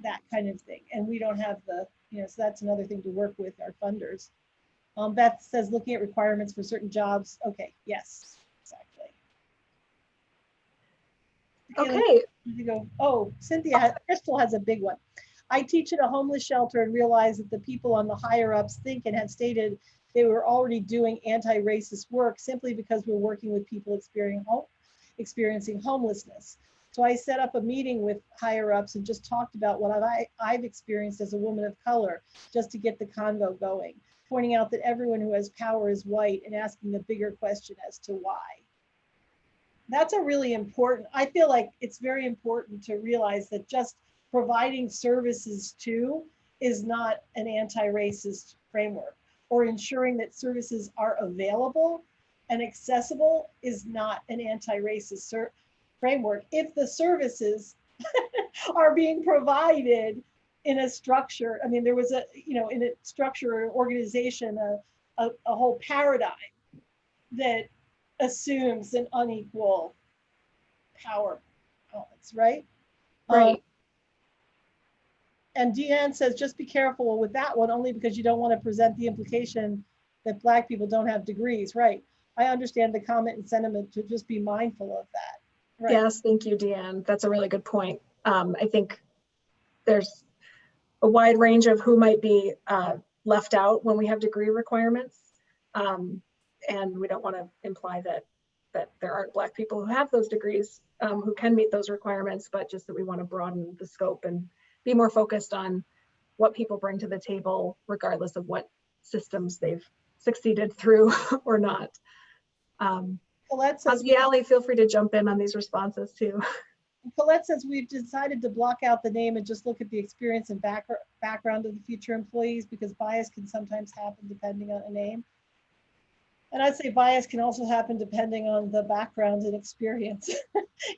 that kind of thing, and we don't have the, so that's another thing to work with our funders. Beth says, looking at requirements for certain jobs. Okay, yes, exactly. Okay. Oh, Crystal has a big one. I teach at a homeless shelter and realize that the people on the higher ups think and have stated they were already doing anti-racist work simply because we're working with people experiencing homelessness. So I set up a meeting with higher ups and just talked about what I've experienced as a woman of color, just to get the convo going, pointing out that everyone who has power is white and asking the bigger question as to why. That's a really important, I feel like it's very important to realize that just providing services to is not an anti-racist framework, or ensuring that services are available and accessible is not an anti-racist framework if the services are being provided in a structure, I mean, there was in a structure or organization, a whole paradigm that assumes an unequal power balance, right? Right. And Deanne says, just be careful with that one, only because you don't want to present the implication that Black people don't have degrees, right? I understand the comment and sentiment to just be mindful of that. Right. Yes, thank you, Deanne. That's a really good point. I think there's a wide range of who might be left out when we have degree requirements. And we don't want to imply that there aren't Black people who have those degrees who can meet those requirements, but just that we want to broaden the scope and be more focused on what people bring to the table, regardless of what systems they've succeeded through or not. Colette says, Ali, feel free to jump in on these responses too. Colette says, we've decided to block out the name and just look at the experience and background of the future employees, because bias can sometimes happen depending on a name. And I'd say bias can also happen depending on the background and experience.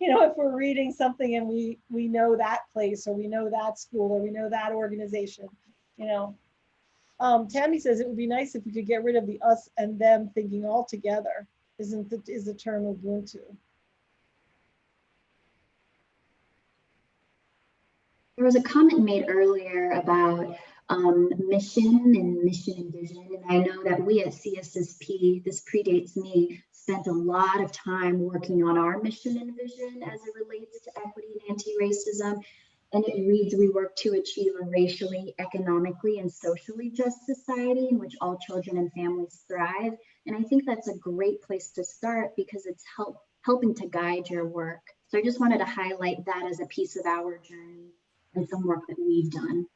If we're reading something and we know that place, or we know that school, or we know that organization, Tammy says, it would be nice if we could get rid of the us and them thinking all together. Is the term Ubuntu. There was a comment made earlier about mission and vision. And I know that we at CSSP, this predates me, spent a lot of time working on our mission and vision as it relates to equity and anti-racism. And it reads, we work to achieve a racially, economically, and socially just society in which all children and families thrive. And I think that's a great place to start, because it's helping to guide your work. So I just wanted to highlight that as a piece of our journey and some work that we've done.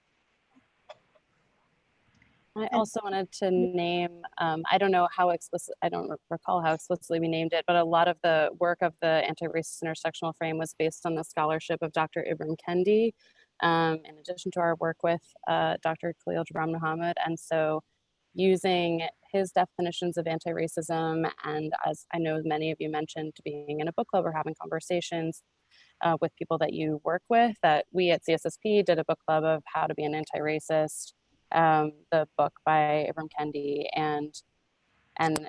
I also wanted to name, I don't know how explicit, I don't recall how explicitly we named it, but a lot of the work of the Anti-Racist Intersectional Frame was based on the scholarship of Dr. Ibram Kendi, in addition to our work with Dr. Khalil Gibran Muhammad. And so using his definitions of anti-racism, and as I know many of you mentioned, being in a book club or having conversations with people that you work with, that we at CSSP did a book club of how to be an anti-racist, the book by Ibram Kendi, and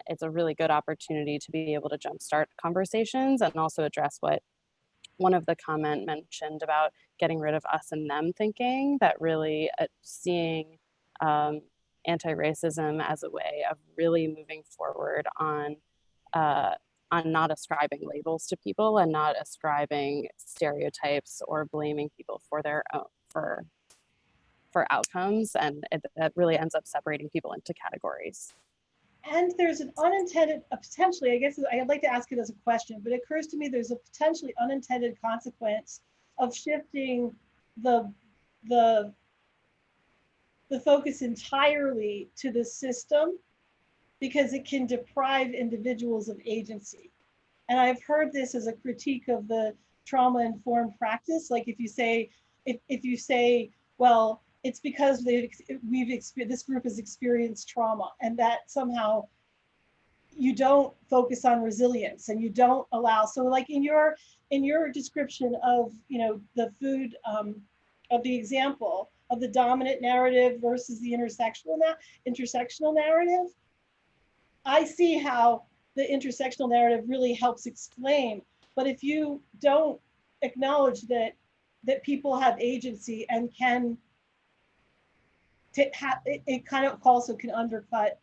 it's a really good opportunity to be able to jumpstart conversations and also address what one of the comment mentioned about getting rid of us and them thinking, that really seeing anti-racism as a way of really moving forward on not ascribing labels to people and not ascribing stereotypes or blaming people for their own, for outcomes, and that really ends up separating people into categories. And there's an unintended, potentially, I guess I'd like to ask it as a question, but it occurs to me there's a potentially unintended consequence of shifting the focus entirely to the system, because it can deprive individuals of agency. And I've heard this as a critique of the trauma-informed practice. Like if you say, well, it's because this group has experienced trauma, and that somehow you don't focus on resilience and you don't allow. So like in your description of the food, of the example of the dominant narrative versus the intersectional narrative, I see how the intersectional narrative really helps explain. But if you don't acknowledge that people have agency and can it kind of also can undercut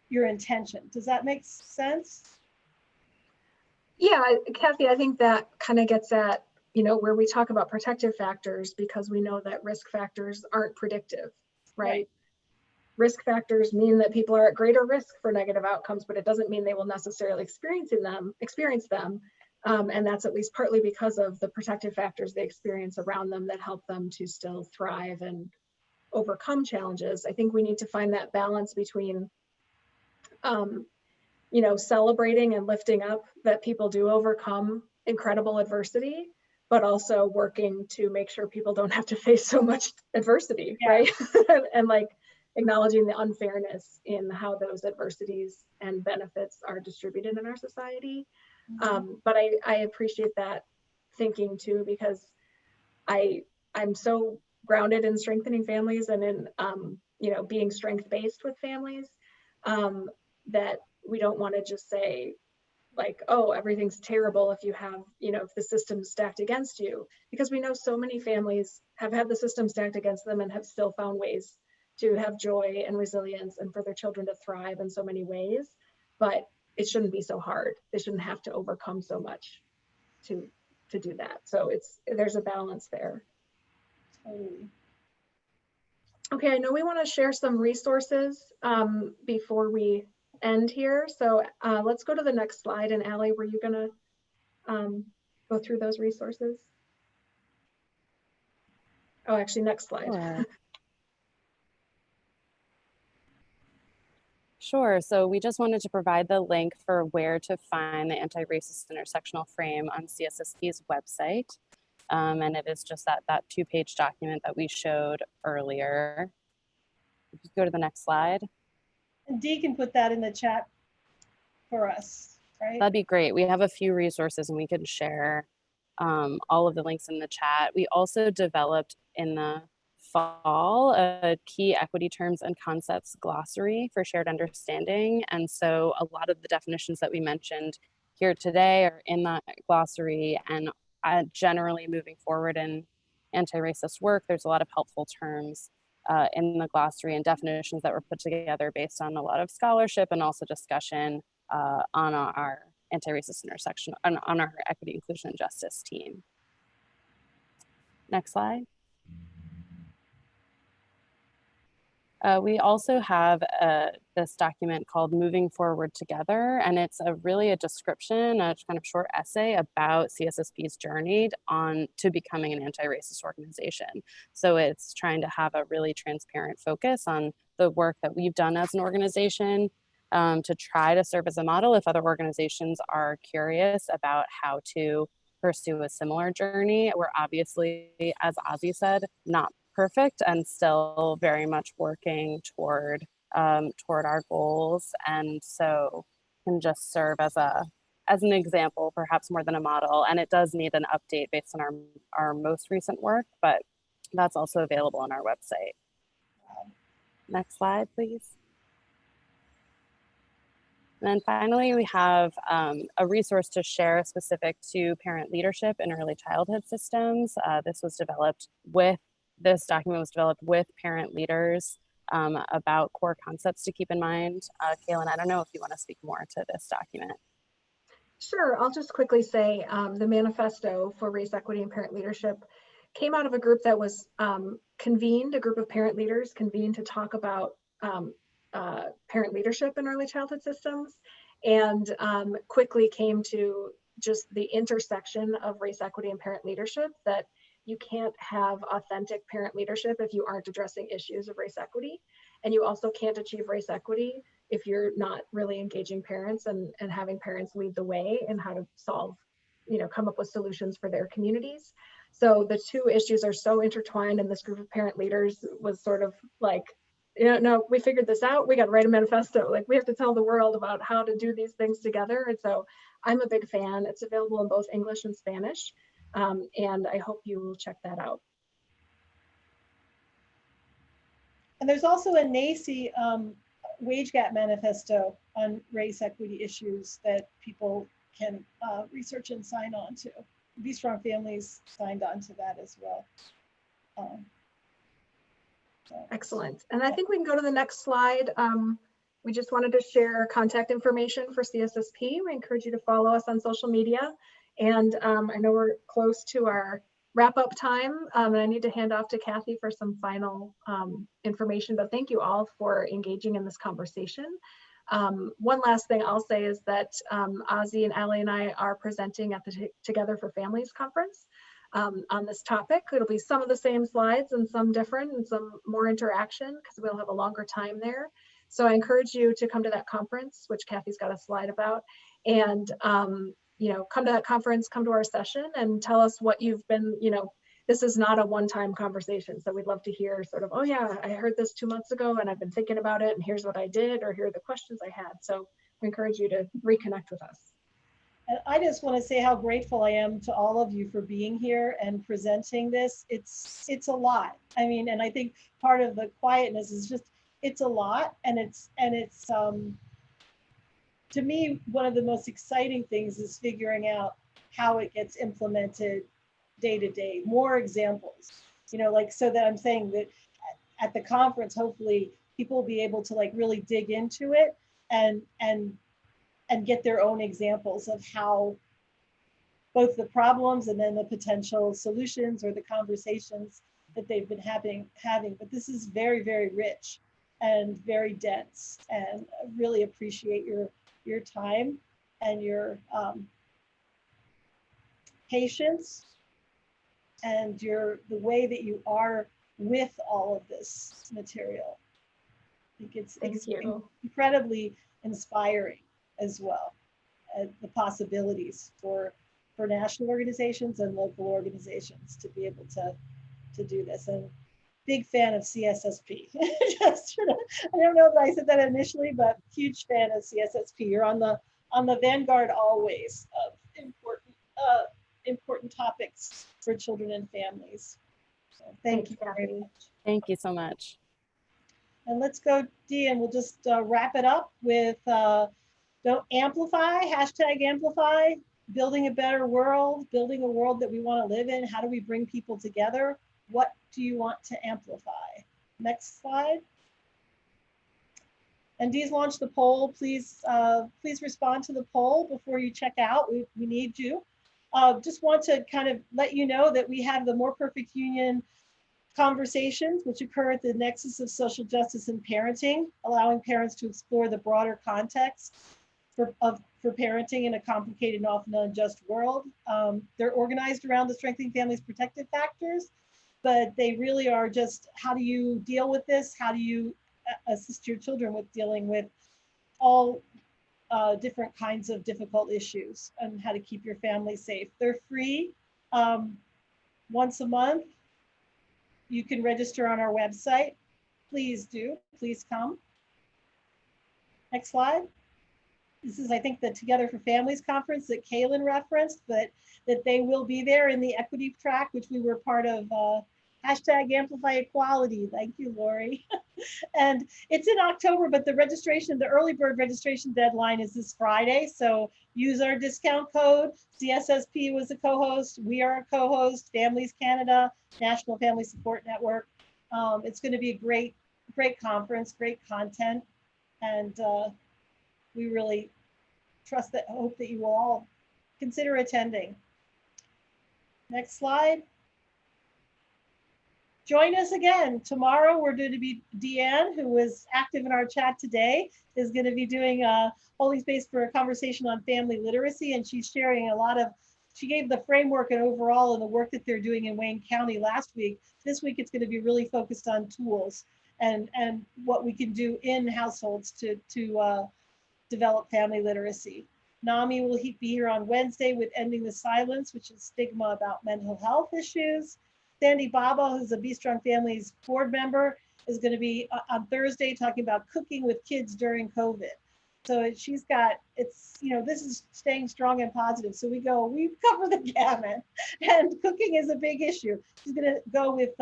your intention. Does that make sense? Yeah, Kathy, I think that kind of gets at, where we talk about protective factors, because we know that risk factors aren't predictive, right? Risk factors mean that people are at greater risk for negative outcomes, but it doesn't mean they will necessarily experience them. And that's at least partly because of the protective factors they experience around them that help them to still thrive and overcome challenges. I think we need to find that balance between, celebrating and lifting up that people do overcome incredible adversity, but also working to make sure people don't have to face so much adversity, right? And like acknowledging the unfairness in how those adversities and benefits are distributed in our society. But I appreciate that thinking too, because I'm so grounded in strengthening families and in, you know, being strength-based with families, that we don't want to just say, like, oh, everything's terrible if you have, you know, if the system's stacked against you, because we know so many families have had the system stacked against them and have still found ways to have joy and resilience and for their children to thrive in so many ways. But it shouldn't be so hard. They shouldn't have to overcome so much to do that. So there's a balance there. Okay, I know we want to share some resources before we end here. So let's go to the next slide. And Allie, were you gonna go through those resources? Oh, actually, next slide. Sure. Sure. So we just wanted to provide the link for where to find the Anti-Racist Intersectional Frame on CSSP's website. And it is just that two-page document that we showed earlier. If you go to the next slide. And Dee can put that in the chat for us, right? That'd be great. We have a few resources and we can share all of the links in the chat. We also developed in the fall a key equity terms and concepts glossary for shared understanding. And so a lot of the definitions that we mentioned here today are in that glossary, and generally moving forward in anti-racist work, there's a lot of helpful terms in the glossary and definitions that were put together based on a lot of scholarship and also discussion on our anti-racist intersection, on our equity, inclusion, and justice team. Next slide. We also have this document called Moving Forward Together, and it's really a description, a kind of short essay about CSSP's journey on to becoming an anti-racist organization. So it's trying to have a really transparent focus on the work that we've done as an organization to try to serve as a model if other organizations are curious about how to pursue a similar journey. We're obviously, as Ozzy said, not perfect and still very much working toward our goals, and so can just serve as an example, perhaps more than a model. And it does need an update based on our most recent work, but that's also available on our website. Next slide, please. And then finally, we have a resource to share specific to parent leadership in early childhood systems. This document was developed with parent leaders about core concepts to keep in mind. Kaylin, I don't know if you want to speak more to this document. Sure, I'll just quickly say the manifesto for race equity and parent leadership came out of a group that was convened, a group of parent leaders convened to talk about parent leadership in early childhood systems, and quickly came to just the intersection of race equity and parent leadership, that you can't have authentic parent leadership if you aren't addressing issues of race equity. And you also can't achieve race equity if you're not really engaging parents and having parents lead the way in how to solve, come up with solutions for their communities. So the two issues are so intertwined, and this group of parent leaders was sort of like, no, we figured this out. We got to write a manifesto. Like, we have to tell the world about how to do these things together. And so I'm a big fan. It's available in both English and Spanish. And I hope you will check that out. And there's also a NACI wage gap manifesto on race equity issues that people can research and sign on to. Be Strong Families signed on to that as well. Excellent. And I think we can go to the next slide. We just wanted to share contact information for CSSP. We encourage you to follow us on social media. And I know we're close to our wrap-up time, and I need to hand off to Kathy for some final information, but thank you all for engaging in this conversation. One last thing I'll say is that Ozzy and Allie and I are presenting at the Together for Families conference on this topic. It'll be some of the same slides and some different and some more interaction because we'll have a longer time there. So I encourage you to come to that conference, which Kathy's got a slide about, and come to that conference, come to our session and tell us what you've been, this is not a one-time conversation. So we'd love to hear sort of, oh yeah, I heard this 2 months ago and I've been thinking about it and here's what I did, or here are the questions I had. So we encourage you to reconnect with us. And I just want to say how grateful I am to all of you for being here and presenting this. It's a lot. I mean, and I think part of the quietness is just it's a lot, and it's to me, one of the most exciting things is figuring out how it gets implemented day to day. More examples, like, so that I'm saying that at the conference, hopefully people will be able to like really dig into it and get their own examples of how both the problems and then the potential solutions or the conversations that they've been having. But this is very, very rich and very dense, and I really appreciate your time and your patience and the way that you are with all of this material. I think it's incredibly inspiring as well, the possibilities for national organizations and local organizations to be able to do this. And big fan of CSSP. Just, I don't know if I said that initially, but huge fan of CSSP. You're on the vanguard always of important topics for children and families. So thank you very much. Thank you so much. And let's go, Dee, and we'll just wrap it up with don't amplify, #amplify, building a better world, building a world that we want to live in. How do we bring people together? What do you want to amplify? Next slide. And Dee's launched the poll. Please respond to the poll before you check out. We need you. Just want to kind of let you know that we have the More Perfect Union conversations, which occur at the nexus of social justice and parenting, allowing parents to explore the broader context for parenting in a complicated and often unjust world. They're organized around the Strengthening Families Protective Factors, but they really are just, how do you deal with this? How do you assist your children with dealing with all different kinds of difficult issues, and how to keep your family safe? They're free once a month. You can register on our website. Please do, please come. Next slide. This is, I think, the Together for Families conference that Kaylin referenced, but that they will be there in the equity track, which we were part of. #Amplify Equality. Thank you, Lori. And it's in October, but the early bird registration deadline is this Friday. So use our discount code. CSSP was a co-host. We are a co-host. Families Canada, National Family Support Network. It's going to be a great conference, great content. And we really hope that you will all consider attending. Next slide. Join us again. Tomorrow, we're going to be, Deanne, who was active in our chat today, is going to be doing holding space for a conversation on family literacy. And she's sharing she gave the framework and overall and the work that they're doing in Wayne County last week. This week, it's going to be really focused on tools and what we can do in households to develop family literacy. NAMI will be here on Wednesday with Ending the Silence, which is stigma about mental health issues. Sandy Baba, who's a Be Strong Families board member, is going to be on Thursday talking about cooking with kids during COVID. So she's got, this is staying strong and positive. So we cover the gamut, and cooking is a big issue. She's going to go with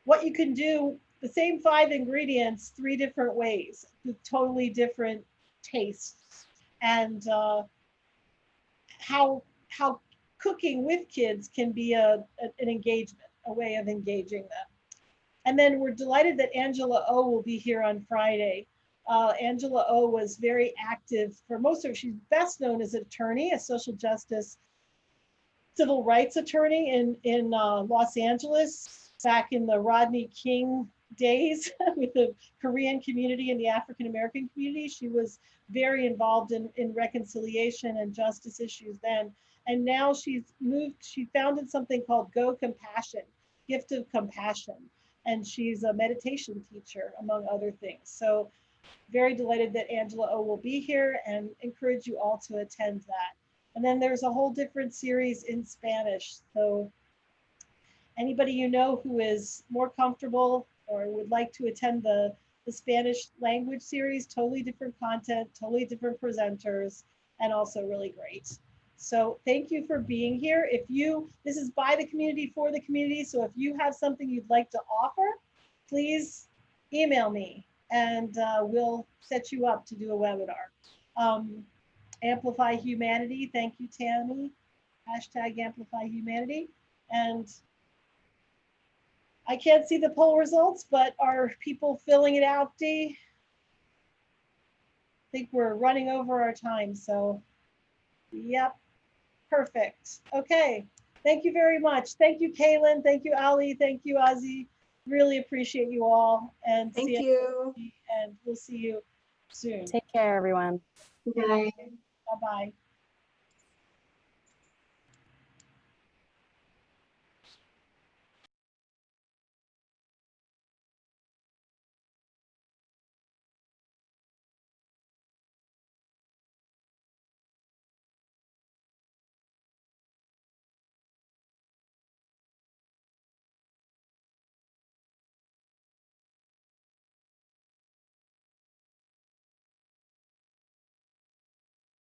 what you can do, the same 5 ingredients, 3 different ways with totally different tastes, and how cooking with kids can be an engagement, a way of engaging them. And then we're delighted that Angela O will be here on Friday. Angela O was very active for most of her. She's best known as an attorney, a social justice, civil rights attorney in Los Angeles back in the Rodney King days with the Korean community and the African American community. She was very involved in reconciliation and justice issues then. And now she founded something called Go Compassion, Gift of Compassion. And she's a meditation teacher, among other things. So very delighted that Angela O will be here, and encourage you all to attend that. And then there's a whole different series in Spanish. So anybody you know who is more comfortable or would like to attend the Spanish language series, totally different content, totally different presenters. and also really great. So thank you for being here. This is by the community for the community. So if you have something you'd like to offer, please email me and we'll set you up to do a webinar. Amplify Humanity. Thank you, Tammy. Hashtag Amplify Humanity. And I can't see the poll results, but are people filling it out, Dee? I think we're running over our time, so yep, perfect. Okay, thank you very much. Thank you, Kaylin. Thank you, Ali. Thank you, Ozzy. Really appreciate you all. And Thank you. And we'll see you soon. Take care, everyone. Bye. Bye-bye.